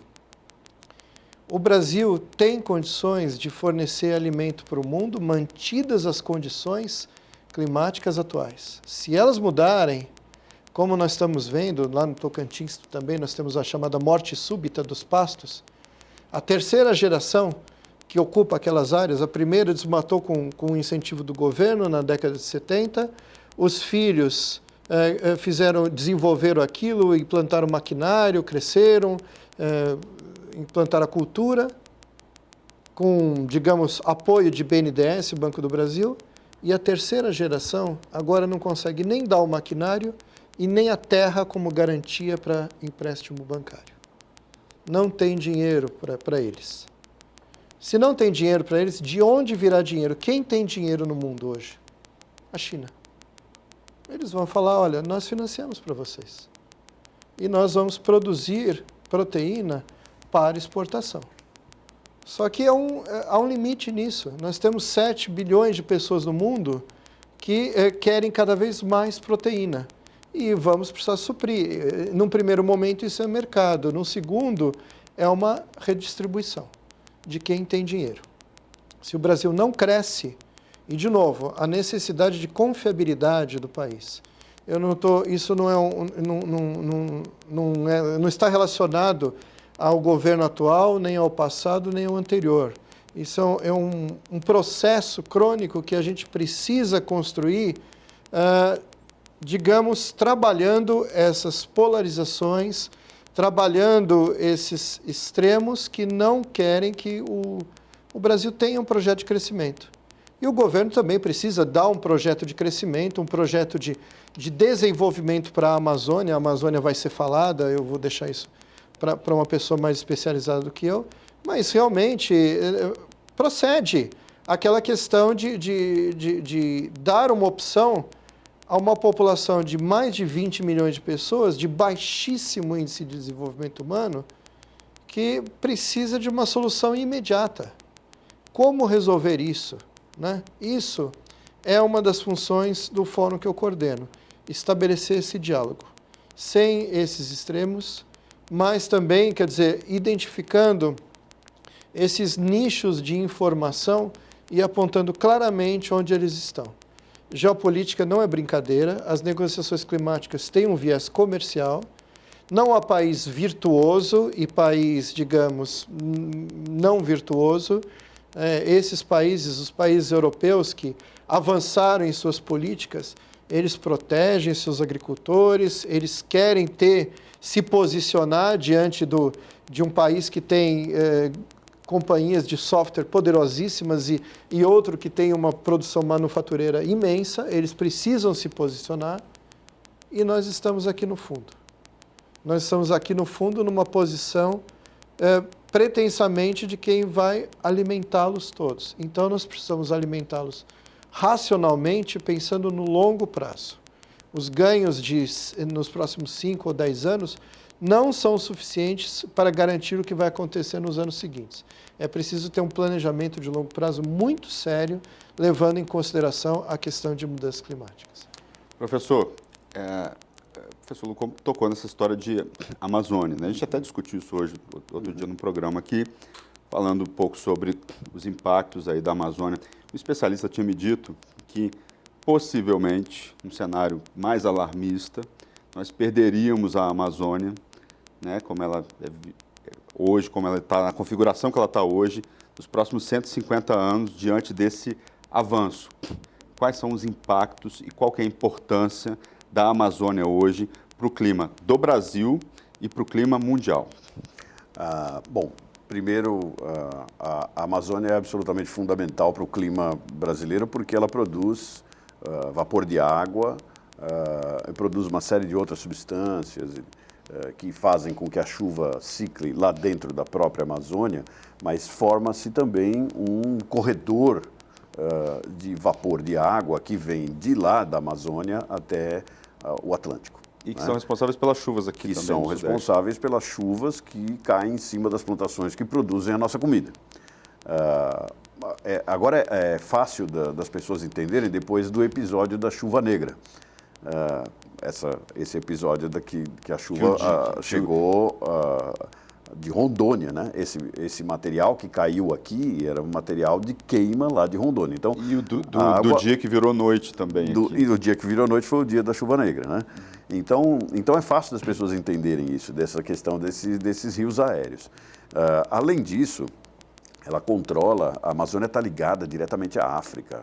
O Brasil tem condições de fornecer alimento para o mundo, mantidas as condições climáticas atuais. Se elas mudarem, como nós estamos vendo, lá no Tocantins também nós temos a chamada morte súbita dos pastos, a terceira geração que ocupa aquelas áreas, a primeira desmatou com incentivo do governo na década de 70, os filhos desenvolveram aquilo, implantaram maquinário, cresceram, implantaram a cultura, com, digamos, apoio de BNDES, Banco do Brasil, e a terceira geração agora não consegue nem dar o maquinário e nem a terra como garantia para empréstimo bancário. Não tem dinheiro para eles. Se não tem dinheiro para eles, de onde virá dinheiro? Quem tem dinheiro no mundo hoje? A China. Eles vão falar, olha, nós financiamos para vocês. E nós vamos produzir proteína para exportação. Só que há um limite nisso. Nós temos 7 bilhões de pessoas no mundo que querem cada vez mais proteína. E vamos precisar suprir. Num primeiro momento, isso é mercado. No segundo, é uma redistribuição de quem tem dinheiro. Se o Brasil não cresce, e de novo, a necessidade de confiabilidade do país. Isso não está relacionado ao governo atual, nem ao passado, nem ao anterior. Isso é um processo crônico que a gente precisa construir, digamos, trabalhando essas polarizações, trabalhando esses extremos que não querem que o Brasil tenha um projeto de crescimento. E o governo também precisa dar um projeto de crescimento, um projeto de desenvolvimento para a Amazônia. A Amazônia vai ser falada, eu vou deixar isso para uma pessoa mais especializada do que eu, mas realmente procede aquela questão de dar uma opção a uma população de mais de 20 milhões de pessoas, de baixíssimo índice de desenvolvimento humano, que precisa de uma solução imediata. Como resolver isso? Né? Isso é uma das funções do fórum que eu coordeno, estabelecer esse diálogo, sem esses extremos, mas também, quer dizer, identificando esses nichos de informação e apontando claramente onde eles estão. Geopolítica não é brincadeira, as negociações climáticas têm um viés comercial, não há país virtuoso e país, digamos, não virtuoso. Esses países, os países europeus que avançaram em suas políticas, eles protegem seus agricultores, eles querem se posicionar diante de um país que tem companhias de software poderosíssimas e outro que tem uma produção manufatureira imensa, eles precisam se posicionar e nós estamos aqui no fundo. Nós estamos aqui no fundo numa posição pretensamente de quem vai alimentá-los todos. Então nós precisamos alimentá-los racionalmente, pensando no longo prazo. Os ganhos nos próximos 5 ou 10 anos não são suficientes para garantir o que vai acontecer nos anos seguintes. É preciso ter um planejamento de longo prazo muito sério, levando em consideração a questão de mudanças climáticas. Professor, o professor Lu tocou nessa história de Amazônia, né? A gente até discutiu isso hoje, outro dia no programa aqui, falando um pouco sobre os impactos aí da Amazônia. O especialista tinha me dito que, possivelmente, num cenário mais alarmista, nós perderíamos a Amazônia, né, como ela é hoje, como ela está, na configuração que ela está hoje, nos próximos 150 anos, diante desse avanço. Quais são os impactos e qual que é a importância da Amazônia hoje para o clima do Brasil e para o clima mundial? Bom, primeiro, a Amazônia é absolutamente fundamental para o clima brasileiro porque ela produz vapor de água, produz uma série de outras substâncias que fazem com que a chuva cicle lá dentro da própria Amazônia, mas forma-se também um corredor de vapor de água que vem de lá da Amazônia até o Atlântico. E que são responsáveis pelas chuvas aqui também. Que são responsáveis pelas chuvas que caem em cima das plantações que produzem a nossa comida. Agora é fácil das pessoas entenderem depois do episódio da chuva negra. Esse episódio que a chuva chegou de Rondônia, né? Esse material que caiu aqui era um material de queima lá de Rondônia. Então, e do dia que virou noite também. E o dia que virou noite foi o dia da chuva negra, né? Então é fácil das pessoas entenderem isso, dessa questão desses rios aéreos. Além disso, ela controla, a Amazônia está ligada diretamente à África,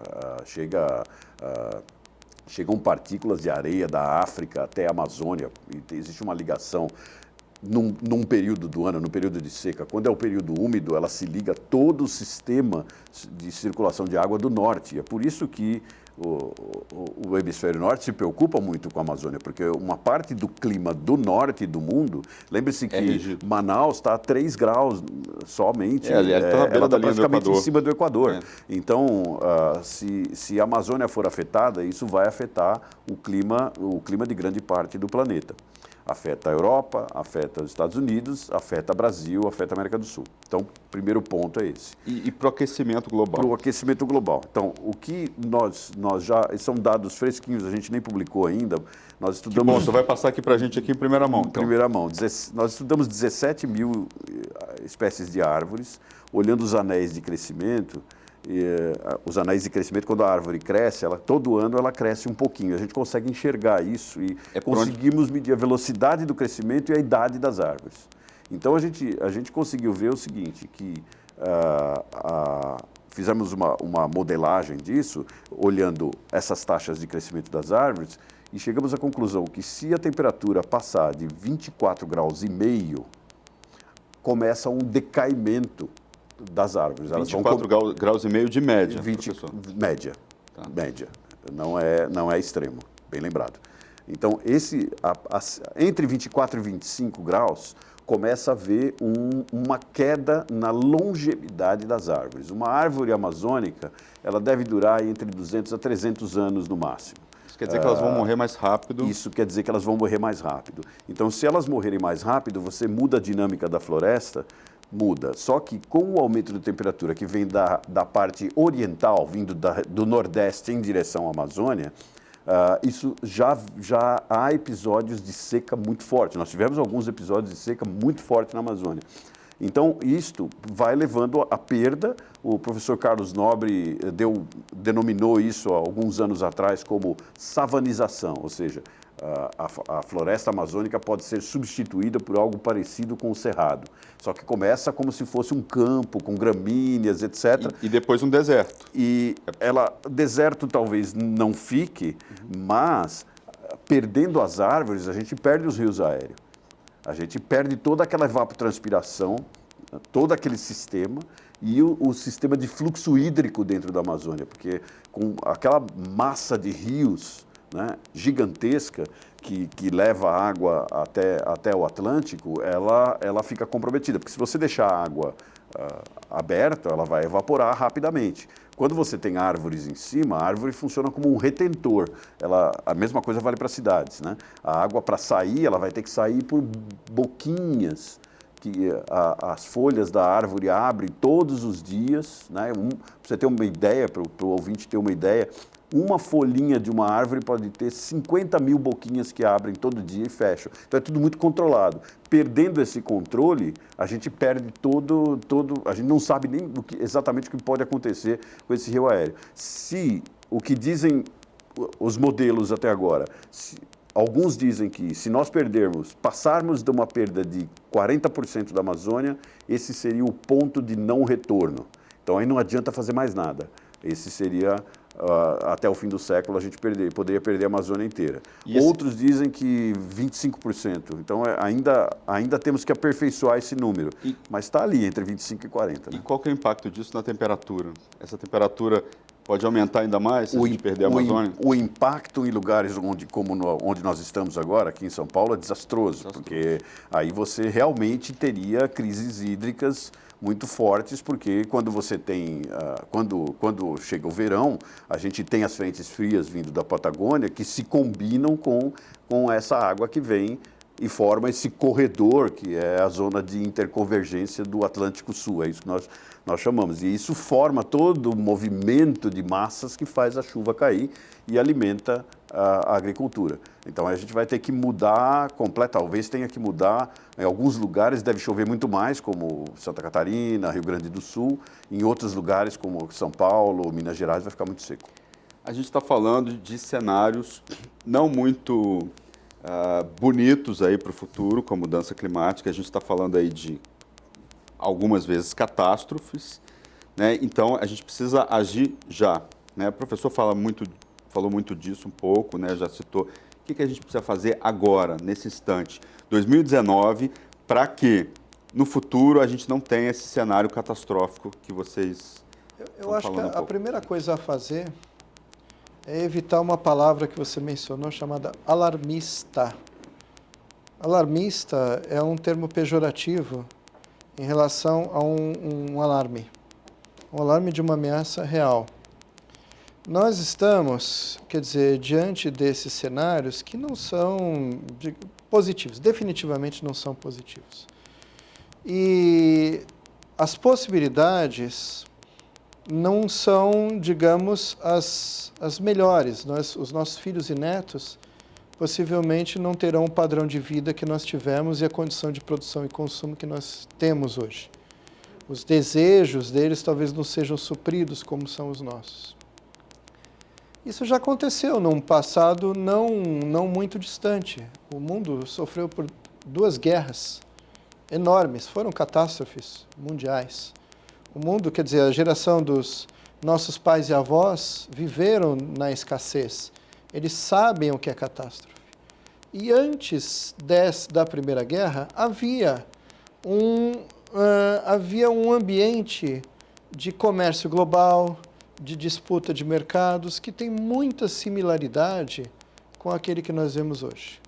chegam partículas de areia da África até a Amazônia, e existe uma ligação num período do ano, no período de seca. Quando é o período úmido, ela se liga a todo o sistema de circulação de água do norte. É por isso que o hemisfério norte se preocupa muito com a Amazônia, porque uma parte do clima do norte do mundo, lembre-se que Manaus está a 3 graus somente, ela está praticamente em cima do Equador. Então, se a Amazônia for afetada, isso vai afetar o clima de grande parte do planeta. Afeta a Europa, afeta os Estados Unidos, afeta o Brasil, afeta a América do Sul. Então, o primeiro ponto é esse. E para o aquecimento global? Para o aquecimento global. Então, o que nós já... São dados fresquinhos, a gente nem publicou ainda. Nós estudamos... Bom, você vai passar aqui para a gente aqui em primeira mão. Em primeira mão. Nós estudamos 17 mil espécies de árvores, olhando os anéis de crescimento. Os anéis de crescimento, quando a árvore cresce, todo ano ela cresce um pouquinho. A gente consegue enxergar isso e conseguimos medir a velocidade do crescimento e a idade das árvores. Então, a gente conseguiu ver o seguinte, que fizemos uma modelagem disso, olhando essas taxas de crescimento das árvores, e chegamos à conclusão que se a temperatura passar de 24 graus e meio, começa um decaimento das árvores. Elas 24 graus e meio de média, 20, professor. Média, tá. Média. Não é extremo, bem lembrado. Então, entre 24 e 25 graus, começa a haver uma queda na longevidade das árvores. Uma árvore amazônica, ela deve durar entre 200 a 300 anos no máximo. Isso quer dizer que elas vão morrer mais rápido? Isso quer dizer que elas vão morrer mais rápido. Então, se elas morrerem mais rápido, você muda a dinâmica da floresta, muda. Só que com o aumento de temperatura que vem da parte oriental, vindo do Nordeste em direção à Amazônia, isso já há episódios de seca muito forte. Nós tivemos alguns episódios de seca muito forte na Amazônia. Então, isto vai levando à perda. O professor Carlos Nobre denominou isso há alguns anos atrás como savanização, ou seja, a floresta amazônica pode ser substituída por algo parecido com o cerrado. Só que começa como se fosse um campo, com gramíneas, etc. E depois um deserto. E deserto talvez não fique, mas perdendo as árvores, a gente perde os rios aéreos. A gente perde toda aquela evapotranspiração, todo aquele sistema e o sistema de fluxo hídrico dentro da Amazônia, porque com aquela massa de rios, né, gigantesca que leva a água até o Atlântico, ela fica comprometida, porque se você deixar a água aberta, ela vai evaporar rapidamente. Quando você tem árvores em cima, a árvore funciona como um retentor. A mesma coisa vale para cidades, né? A água, para sair, ela vai ter que sair por boquinhas que as folhas da árvore abrem todos os dias, né? Para você ter uma ideia, para o ouvinte ter uma ideia, uma folhinha de uma árvore pode ter 50 mil boquinhas que abrem todo dia e fecham. Então, é tudo muito controlado. Perdendo esse controle, a gente perde a gente não sabe nem exatamente o que pode acontecer com esse rio aéreo. O que dizem os modelos até agora, alguns dizem que se nós passarmos de uma perda de 40% da Amazônia, esse seria o ponto de não retorno. Então, aí não adianta fazer mais nada. Esse seria... até o fim do século a gente poderia perder a Amazônia inteira. Outros dizem que 25%. Então, ainda temos que aperfeiçoar esse número. Mas está ali, entre 25% e 40%. Né? E qual que é o impacto disso na temperatura? Essa temperatura pode aumentar ainda mais se a gente perder a Amazônia? O impacto em lugares onde nós estamos agora, aqui em São Paulo, é desastroso. Porque aí você realmente teria crises hídricas muito fortes, porque quando você tem, quando chega o verão, a gente tem as frentes frias vindo da Patagônia que se combinam com essa água que vem e forma esse corredor, que é a zona de interconvergência do Atlântico Sul, é isso que nós chamamos. E isso forma todo o movimento de massas que faz a chuva cair e alimenta a agricultura. Então, a gente vai ter que mudar talvez tenha que mudar. Em alguns lugares deve chover muito mais, como Santa Catarina, Rio Grande do Sul. Em outros lugares, como São Paulo, Minas Gerais, vai ficar muito seco. A gente está falando de cenários não muito bonitos aí para o futuro, com a mudança climática. A gente está falando aí de, algumas vezes, catástrofes, né? Então, a gente precisa agir já, né? O professor falou muito disso um pouco, né? Já citou. O que a gente precisa fazer agora, nesse instante, 2019, para que no futuro a gente não tenha esse cenário catastrófico que vocês Eu acho que a primeira coisa a fazer é evitar uma palavra que você mencionou chamada alarmista. Alarmista é um termo pejorativo em relação a um alarme de uma ameaça real. Nós estamos, quer dizer, diante desses cenários que não são positivos, definitivamente não são positivos. E as possibilidades não são, digamos, as melhores. Os nossos filhos e netos possivelmente não terão o padrão de vida que nós tivemos e a condição de produção e consumo que nós temos hoje. Os desejos deles talvez não sejam supridos como são os nossos. Isso já aconteceu num passado não muito distante. O mundo sofreu por 2 guerras enormes, foram catástrofes mundiais. O mundo, quer dizer, a geração dos nossos pais e avós viveram na escassez. Eles sabem o que é catástrofe. E antes da Primeira Guerra, havia um ambiente de comércio global, de disputa de mercados, que tem muita similaridade com aquele que nós vemos hoje.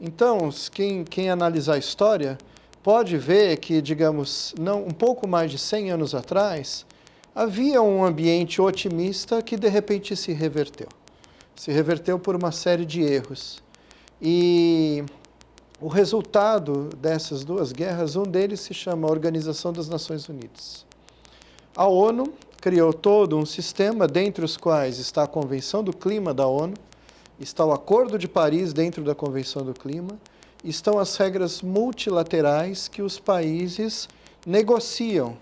Então, quem analisar a história pode ver que, digamos, um pouco mais de 100 anos atrás, havia um ambiente otimista que, de repente, se reverteu. Se reverteu por uma série de erros. E o resultado dessas 2 guerras, um deles se chama Organização das Nações Unidas. A ONU criou todo um sistema, dentre os quais está a Convenção do Clima da ONU, está o Acordo de Paris dentro da Convenção do Clima, estão as regras multilaterais que os países negociam.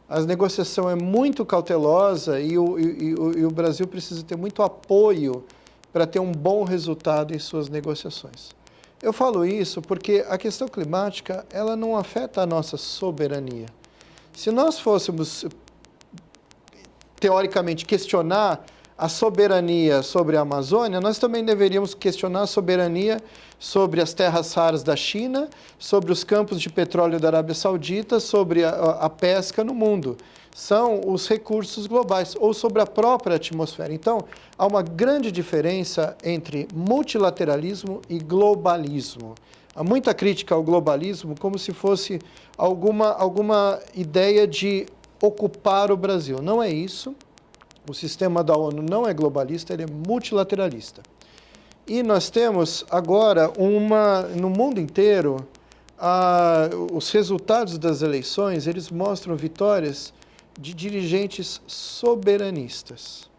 A negociação é muito cautelosa e o Brasil precisa ter muito apoio para ter um bom resultado em suas negociações. Eu falo isso porque a questão climática ela não afeta a nossa soberania. Se nós fôssemos teoricamente, questionar a soberania sobre a Amazônia, nós também deveríamos questionar a soberania sobre as terras raras da China, sobre os campos de petróleo da Arábia Saudita, sobre a pesca no mundo. São os recursos globais, ou sobre a própria atmosfera. Então, há uma grande diferença entre multilateralismo e globalismo. Há muita crítica ao globalismo como se fosse alguma ideia de ocupar o Brasil. Não é isso. O sistema da ONU não é globalista, ele é multilateralista. E nós temos agora no mundo inteiro, os resultados das eleições, eles mostram vitórias de dirigentes soberanistas.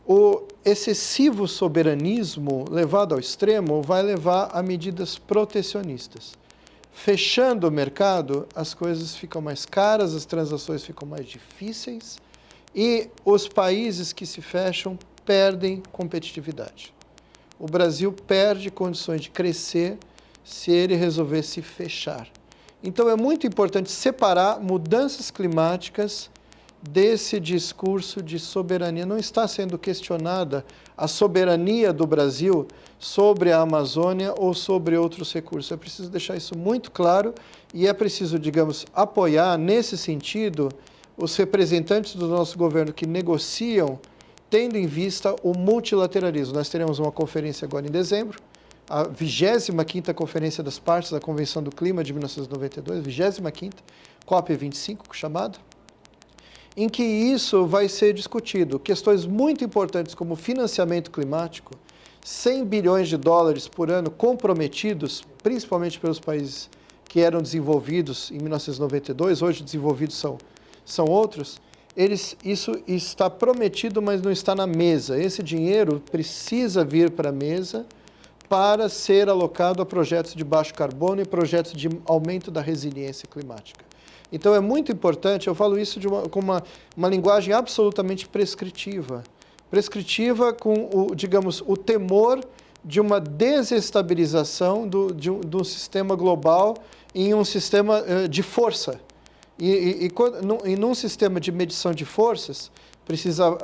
O excessivo soberanismo levado ao extremo vai levar a medidas protecionistas. Fechando o mercado, as coisas ficam mais caras, as transações ficam mais difíceis e os países que se fecham perdem competitividade. O Brasil perde condições de crescer se ele resolver se fechar. Então é muito importante separar mudanças climáticas desse discurso de soberania. Não está sendo questionada a soberania do Brasil sobre a Amazônia ou sobre outros recursos. É preciso deixar isso muito claro e é preciso, digamos, apoiar nesse sentido os representantes do nosso governo que negociam, tendo em vista o multilateralismo. Nós teremos uma conferência agora em dezembro, a 25ª Conferência das Partes da Convenção do Clima de 1992, 25ª, COP25, chamado, em que isso vai ser discutido. Questões muito importantes como financiamento climático, 100 bilhões de dólares por ano comprometidos, principalmente pelos países que eram desenvolvidos em 1992, hoje desenvolvidos são outros, isso está prometido, mas não está na mesa. Esse dinheiro precisa vir para a mesa para ser alocado a projetos de baixo carbono e projetos de aumento da resiliência climática. Então é muito importante, eu falo isso com uma linguagem absolutamente prescritiva. Prescritiva com, o temor de uma desestabilização do sistema global em um sistema de força. E num sistema de medição de forças, precisa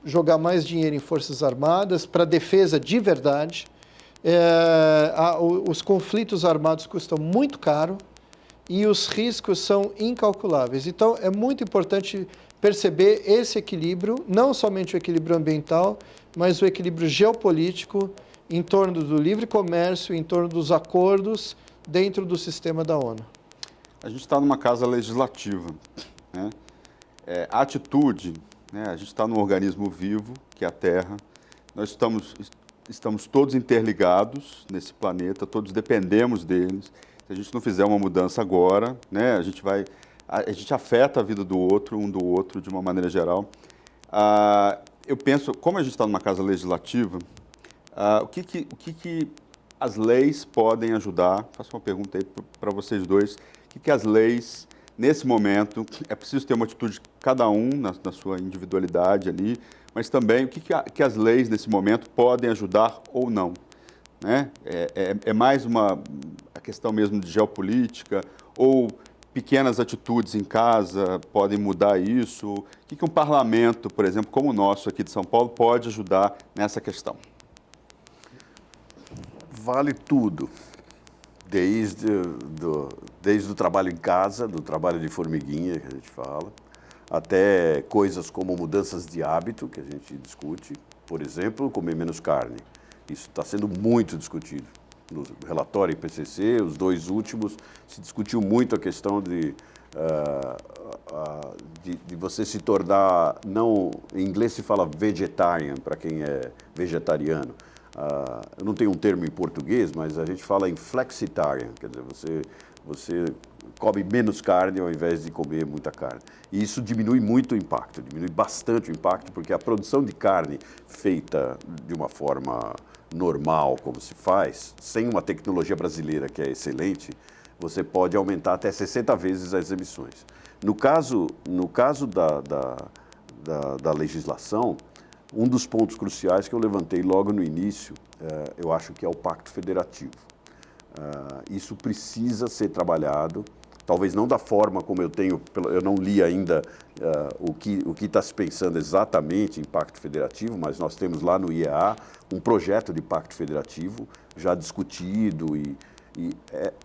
jogar mais dinheiro em forças armadas para defesa de verdade. Os conflitos armados custam muito caro e os riscos são incalculáveis. Então, é muito importante perceber esse equilíbrio, não somente o equilíbrio ambiental, mas o equilíbrio geopolítico em torno do livre comércio, em torno dos acordos dentro do sistema da ONU. A gente está numa casa legislativa, né? A atitude né? A gente está num organismo vivo, que é a Terra. Nós estamos todos interligados nesse planeta, todos dependemos deles. Se a gente não fizer uma mudança agora, né, a gente afeta a vida do outro, um do outro, de uma maneira geral. Eu penso, como a gente está numa casa legislativa, o que as leis podem ajudar? Faço uma pergunta aí para vocês dois. O que as leis, nesse momento, é preciso ter uma atitude de cada um na sua individualidade ali, mas também o que as leis, nesse momento, podem ajudar ou não? Né? É mais a questão mesmo de geopolítica, ou pequenas atitudes em casa podem mudar isso? O que um parlamento, por exemplo, como o nosso aqui de São Paulo, pode ajudar nessa questão? Vale tudo, desde o trabalho em casa, do trabalho de formiguinha que a gente fala, até coisas como mudanças de hábito que a gente discute, por exemplo, comer menos carne. Isso está sendo muito discutido. No relatório IPCC, os 2 últimos, se discutiu muito a questão de você se tornar, em inglês se fala vegetarian, para quem é vegetariano. Eu não tenho um termo em português, mas a gente fala em flexitarian, quer dizer, você come menos carne ao invés de comer muita carne. E isso diminui muito o impacto, diminui bastante o impacto, porque a produção de carne feita de uma forma normal, como se faz, sem uma tecnologia brasileira que é excelente, você pode aumentar até 60 vezes as emissões. No caso da legislação, um dos pontos cruciais que eu levantei logo no início, eu acho que é o Pacto Federativo. Isso precisa ser trabalhado, talvez não da forma como eu não li ainda o que está se pensando exatamente em Pacto Federativo, mas nós temos lá no IEA um projeto de Pacto Federativo já discutido e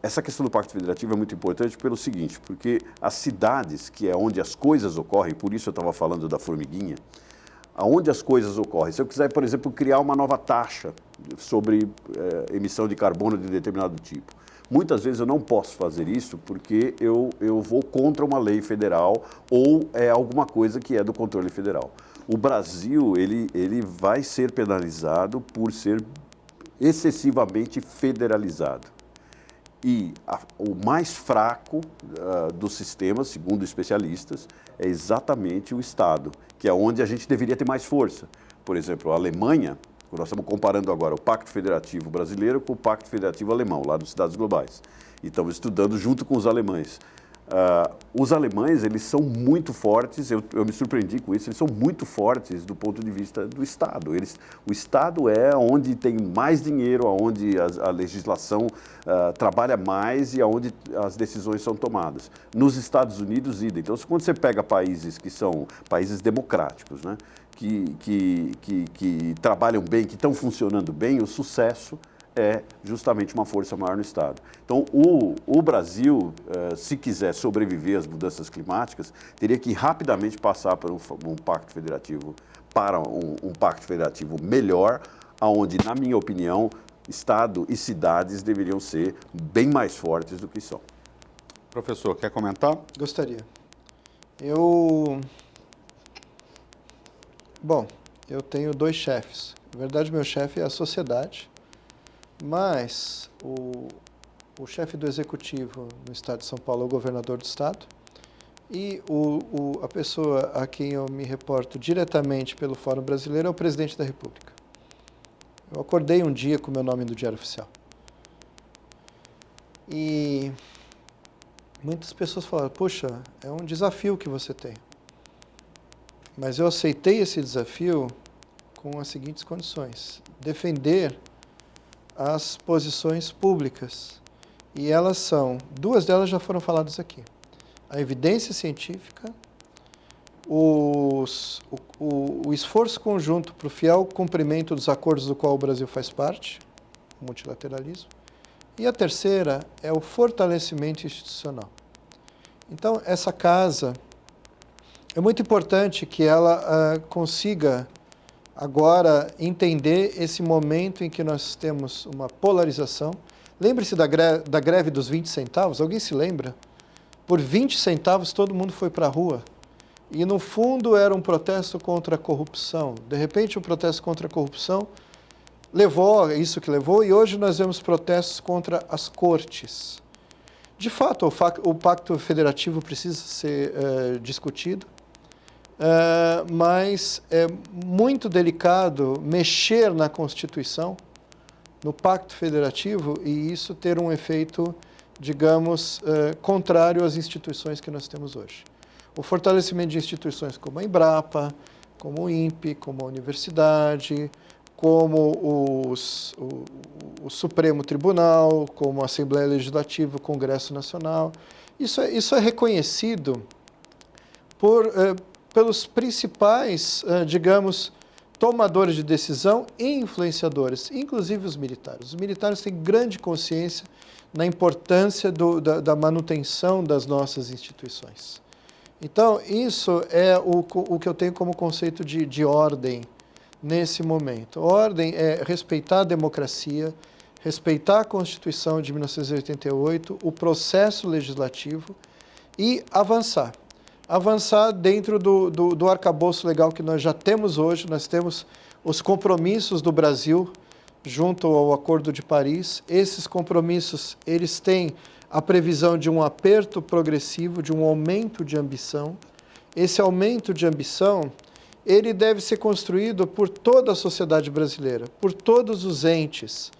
essa questão do Pacto Federativo é muito importante pelo seguinte, porque as cidades, que é onde as coisas ocorrem, por isso eu estava falando da formiguinha, aonde as coisas ocorrem. Se eu quiser, por exemplo, criar uma nova taxa sobre emissão de carbono de determinado tipo, muitas vezes eu não posso fazer isso porque eu vou contra uma lei federal ou é alguma coisa que é do controle federal. O Brasil, ele vai ser penalizado por ser excessivamente federalizado. E o mais fraco do sistema, segundo especialistas, é exatamente o Estado, que é onde a gente deveria ter mais força. Por exemplo, a Alemanha, nós estamos comparando agora o Pacto Federativo brasileiro com o Pacto Federativo alemão, lá dos Estados Globais. E estamos estudando junto com os alemães. Os alemães, eles são muito fortes, eu me surpreendi com isso, eles são muito fortes do ponto de vista do Estado. O Estado é onde tem mais dinheiro, onde a legislação trabalha mais e onde as decisões são tomadas. Nos Estados Unidos, idem. Então, quando você pega países que são países democráticos, né, que trabalham bem, que estão funcionando bem, o sucesso é justamente uma força maior no Estado. Então, o Brasil, se quiser sobreviver às mudanças climáticas, teria que rapidamente passar por um pacto federativo, para um pacto federativo melhor, onde, na minha opinião, Estado e cidades deveriam ser bem mais fortes do que são. Professor, quer comentar? Gostaria. Bom, eu tenho 2 chefes. Na verdade, meu chefe é a sociedade, mas o chefe do executivo no estado de São Paulo é o governador do estado e a pessoa a quem eu me reporto diretamente pelo Fórum Brasileiro é o presidente da República. Eu acordei um dia com o meu nome no Diário Oficial. E muitas pessoas falaram, puxa, é um desafio que você tem. Mas eu aceitei esse desafio com as seguintes condições. Defender as posições públicas. E elas são, 2 delas já foram faladas aqui. A evidência científica, o esforço conjunto para o fiel cumprimento dos acordos do qual o Brasil faz parte, o multilateralismo. E a terceira é o fortalecimento institucional. Então, essa casa, é muito importante que ela consiga agora entender esse momento em que nós temos uma polarização. Lembre-se da greve dos 20 centavos, alguém se lembra? Por 20 centavos todo mundo foi para a rua. E, no fundo, era um protesto contra a corrupção. De repente, o protesto contra a corrupção levou isso que levou, e hoje nós vemos protestos contra as cortes. De fato, o pacto federativo precisa ser discutido, mas é muito delicado mexer na Constituição, no pacto federativo, e isso ter um efeito, digamos, contrário às instituições que nós temos hoje. O fortalecimento de instituições como a Embrapa, como o INPE, como a universidade, como o Supremo Tribunal, como a Assembleia Legislativa, o Congresso Nacional. Isso é reconhecido pelos principais, digamos, tomadores de decisão e influenciadores, inclusive os militares. Os militares têm grande consciência na importância da manutenção das nossas instituições. Então, isso é o que eu tenho como conceito de ordem nesse momento. Ordem é respeitar a democracia, respeitar a Constituição de 1988, o processo legislativo e avançar. Avançar dentro do arcabouço legal que nós já temos hoje. Nós temos os compromissos do Brasil junto ao Acordo de Paris. Esses compromissos, eles têm a previsão de um aperto progressivo, de um aumento de ambição. Esse aumento de ambição, ele deve ser construído por toda a sociedade brasileira, por todos os entes.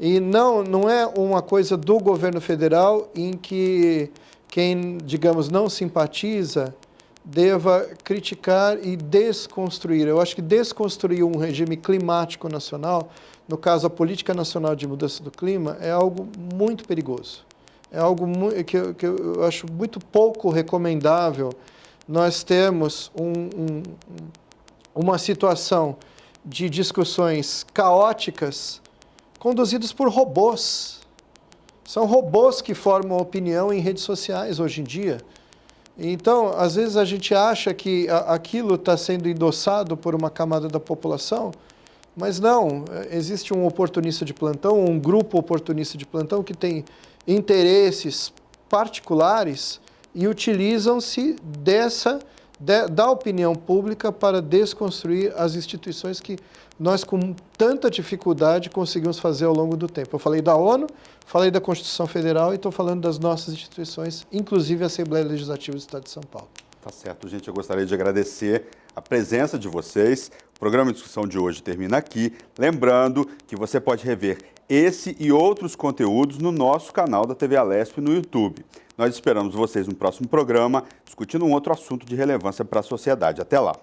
E não é uma coisa do governo federal em que quem, digamos, não simpatiza deva criticar e desconstruir. Eu acho que desconstruir um regime climático nacional, no caso a Política Nacional de Mudança do Clima, é algo muito perigoso. É algo que eu acho muito pouco recomendável. Nós temos uma situação de discussões caóticas conduzidas por robôs. São robôs que formam opinião em redes sociais hoje em dia. Então, às vezes a gente acha que aquilo está sendo endossado por uma camada da população, mas não. Existe um oportunista de plantão, um grupo oportunista de plantão que tem interesses particulares e utilizam-se da opinião pública para desconstruir as instituições que nós, com tanta dificuldade, conseguimos fazer ao longo do tempo. Eu falei da ONU, falei da Constituição Federal e estou falando das nossas instituições, inclusive a Assembleia Legislativa do Estado de São Paulo. Tá certo, gente. Eu gostaria de agradecer a presença de vocês. O programa de discussão de hoje termina aqui. Lembrando que você pode rever esse e outros conteúdos no nosso canal da TV Alesp no YouTube. Nós esperamos vocês no próximo programa, discutindo um outro assunto de relevância para a sociedade. Até lá!